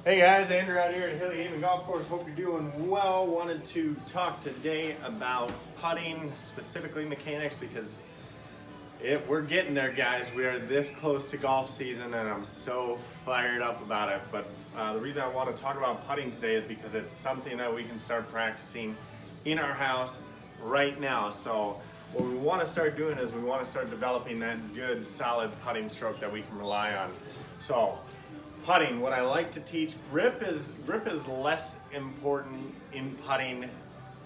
Hey guys, Andrew out here at Hilly Haven Golf Course. Hope you're doing well. Wanted to talk today about putting, specifically mechanics, because we're getting there, guys. We are this close to golf season and I'm so fired up about it. But the reason I want to talk about putting today is because it's something that we can start practicing in our house right now. So what we want to start doing is we want to start developing that good, solid putting stroke that we can rely on. So putting, what I like to teach, grip is less important in putting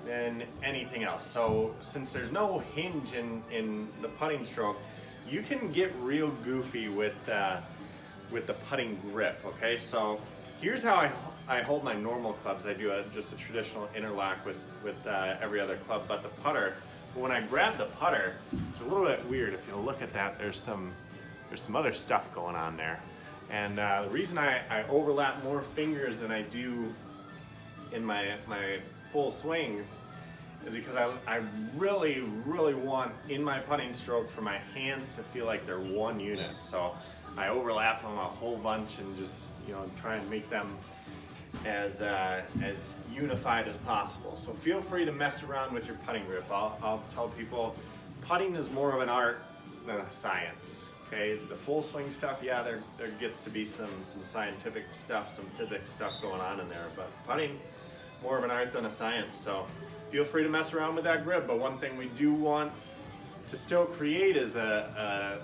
than anything else. So since there's no hinge in the putting stroke, you can get real goofy with the putting grip. Okay, so here's how I hold my normal clubs. I do just a traditional interlock with every other club but the putter. But when I grab the putter, it's a little bit weird. If you look at that, there's some other stuff going on there. And the reason I overlap more fingers than I do in my full swings is because I really want in my putting stroke for my hands to feel like they're one unit. So I overlap them a whole bunch and just try and make them as unified as possible. So feel free to mess around with your putting grip. I'll tell people putting is more of an art than a science. Okay, the full swing stuff, yeah, there gets to be some scientific stuff, some physics stuff going on in there, but putting, more of an art than a science. So feel free to mess around with that grip, but one thing we do want to still create is a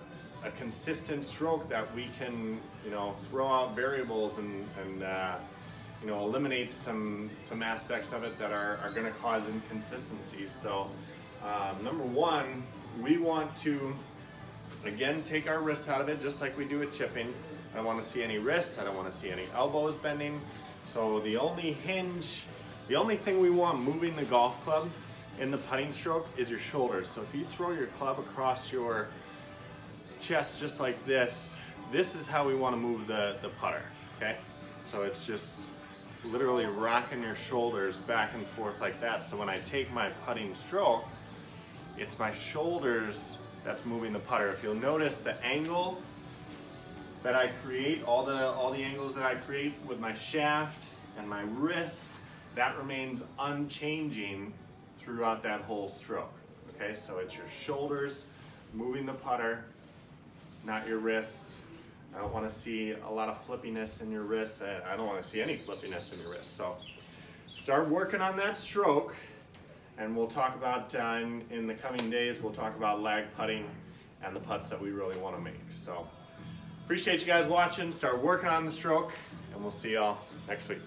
consistent stroke that we can, throw out variables and eliminate some aspects of it that are going to cause inconsistencies. So number one, we want to again take our wrists out of it just like we do with chipping. I don't want to see any wrists, I don't want to see any elbows bending. So the only thing we want moving the golf club in the putting stroke is your shoulders. So if you throw your club across your chest just like this is how we want to move the putter, okay? So it's just literally rocking your shoulders back and forth like that. So when I take my putting stroke, it's my shoulders that's moving the putter. If you'll notice the angle that I create, all the angles that I create with my shaft and my wrist, that remains unchanging throughout that whole stroke. Okay, so it's your shoulders moving the putter, not your wrists. I don't want to see a lot of flippiness in your wrists. I don't want to see any flippiness in your wrists. So start working on that stroke. And we'll talk about, in the coming days, we'll talk about lag putting and the putts that we really want to make. So appreciate you guys watching. Start working on the stroke, and we'll see y'all next week.